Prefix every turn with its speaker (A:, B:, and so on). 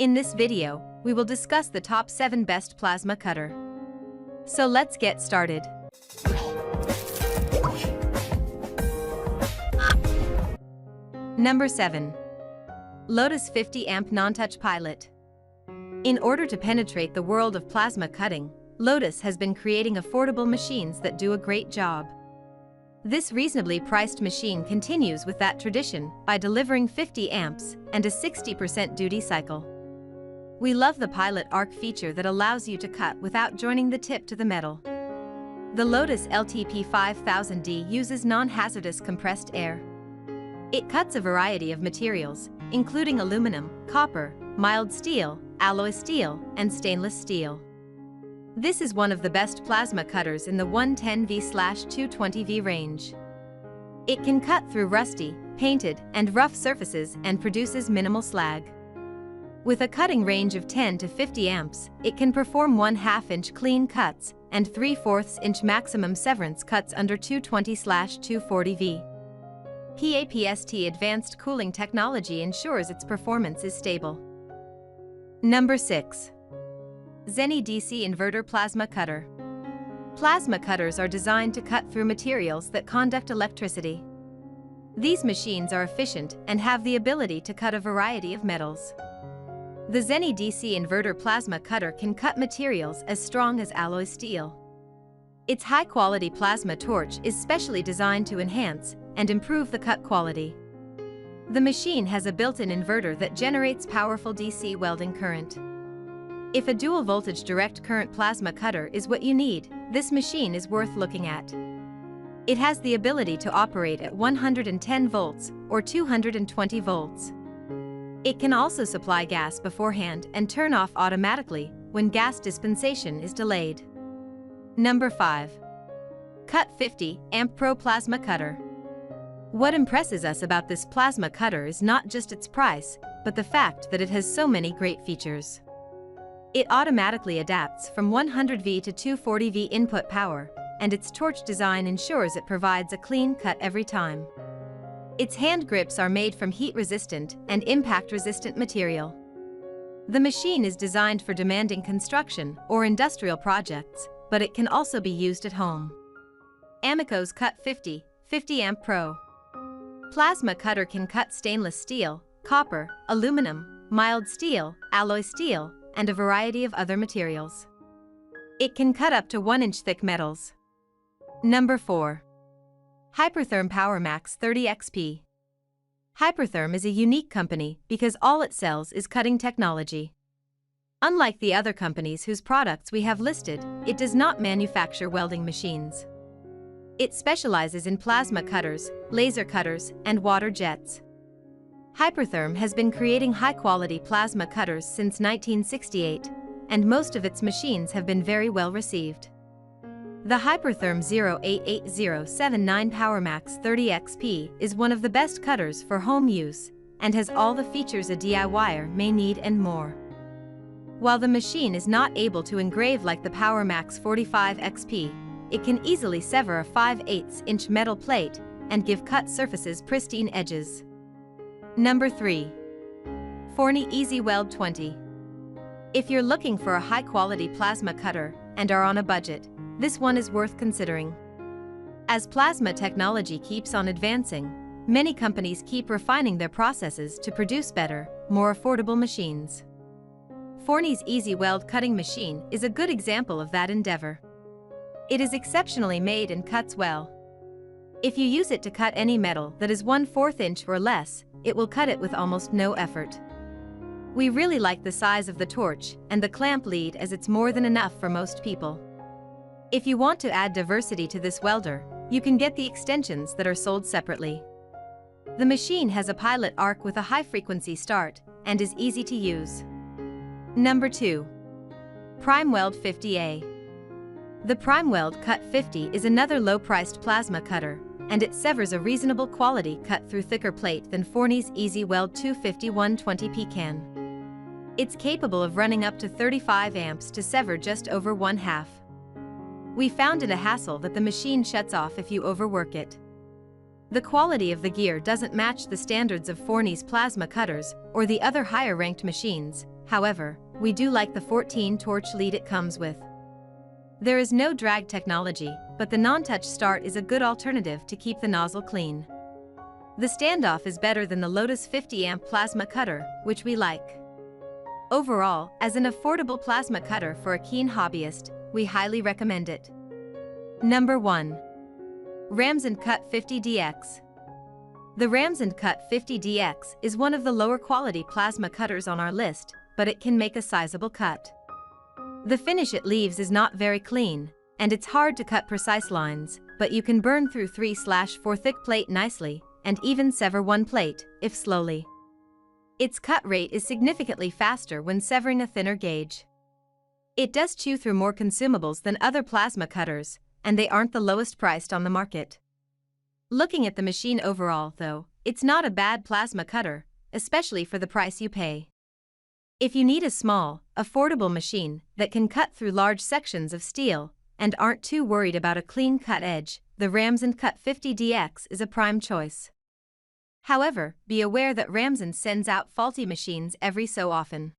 A: In this video, we will discuss the top 7 best plasma cutter. So let's get started. Number 7. LOTOS 50 amp non-touch pilot. In order to penetrate the world of plasma cutting, LOTOS has been creating affordable machines that do a great job. This reasonably priced machine continues with that tradition by delivering 50 amps and a 60% duty cycle. We love the pilot arc feature that allows you to cut without joining the tip to the metal. The LOTOS LTP 5000D uses non-hazardous compressed air. It cuts a variety of materials, including aluminum, copper, mild steel, alloy steel, and stainless steel. This is one of the best plasma cutters in the 110V/220V range. It can cut through rusty, painted, and rough surfaces and produces minimal slag. With a cutting range of 10 to 50 amps, it can perform 1/2 inch clean cuts and 3/4 inch maximum severance cuts under 220/240V. PAPST advanced cooling technology ensures its performance is stable. Number 6. ZENY DC Inverter Plasma Cutter. Plasma cutters are designed to cut through materials that conduct electricity. These machines are efficient and have the ability to cut a variety of metals. The ZENY DC Inverter Plasma Cutter can cut materials as strong as alloy steel. Its high-quality plasma torch is specially designed to enhance and improve the cut quality. The machine has a built-in inverter that generates powerful DC welding current. If a dual-voltage direct current plasma cutter is what you need, this machine is worth looking at. It has the ability to operate at 110 volts or 220 volts. It can also supply gas beforehand and turn off automatically when gas dispensation is delayed. Number 5. Cut 50 Amp Pro Plasma Cutter. What impresses us about this plasma cutter is not just its price, but the fact that it has so many great features. It automatically adapts from 100V to 240V input power, and its torch design ensures it provides a clean cut every time. Its hand grips are made from heat-resistant and impact-resistant material. The machine is designed for demanding construction or industrial projects, but it can also be used at home. Ameco's Cut 50 Amp Pro Plasma Cutter can cut stainless steel, copper, aluminum, mild steel, alloy steel, and a variety of other materials. It can cut up to 1-inch thick metals. Number 4. HYPERTHERM POWERMAX 30XP. HYPERTHERM is a unique company because all it sells is cutting technology. Unlike the other companies whose products we have listed, it does not manufacture welding machines. It specializes in plasma cutters, laser cutters, and water jets. HYPERTHERM has been creating high-quality plasma cutters since 1968, and most of its machines have been very well received. The HYPERTHERM 088079 POWERMAX 30XP is one of the best cutters for home use and has all the features a DIYer may need and more. While the machine is not able to engrave like the POWERMAX 45XP, it can easily sever a 5/8 inch metal plate and give cut surfaces pristine edges. Number 3. FORNEY Easy Weld 20. If you're looking for a high-quality plasma cutter and are on a budget, this one is worth considering. As plasma technology keeps on advancing, many companies keep refining their processes to produce better, more affordable machines. FORNEY's Easy Weld cutting machine is a good example of that endeavor. It is exceptionally made and cuts well. If you use it to cut any metal that is 1/4 inch or less, it will cut it with almost no effort. We really like the size of the torch and the clamp lead as it's more than enough for most people. If you want to add diversity to this welder, you can get the extensions that are sold separately. The machine has a pilot arc with a high-frequency start and is easy to use. Number 2. PRIMEWELD 50A. The PRIMEWELD Cut 50 is another low-priced plasma cutter, and it severs a reasonable quality cut through thicker plate than FORNEY's Easy Weld 250 120P can. It's capable of running up to 35 amps to sever just over 1/2. We found it a hassle that the machine shuts off if you overwork it. The quality of the gear doesn't match the standards of FORNEY's plasma cutters or the other higher-ranked machines. However, we do like the 14 torch lead it comes with. There is no drag technology, but the non-touch start is a good alternative to keep the nozzle clean. The standoff is better than the LOTOS 50 amp plasma cutter, which we like. Overall, as an affordable plasma cutter for a keen hobbyist, we highly recommend it. Number 1. RAMSOND Cut 50DX. The RAMSOND Cut 50DX is one of the lower quality plasma cutters on our list, but it can make a sizable cut. The finish it leaves is not very clean, and it's hard to cut precise lines, but you can burn through 3/4 thick plate nicely, and even sever one plate, if slowly. Its cut rate is significantly faster when severing a thinner gauge. It does chew through more consumables than other plasma cutters, and they aren't the lowest priced on the market. Looking at the machine overall, though, it's not a bad plasma cutter, especially for the price you pay. If you need a small, affordable machine that can cut through large sections of steel and aren't too worried about a clean cut edge, the RAMSOND Cut 50DX is a prime choice. However, be aware that RAMSOND sends out faulty machines every so often.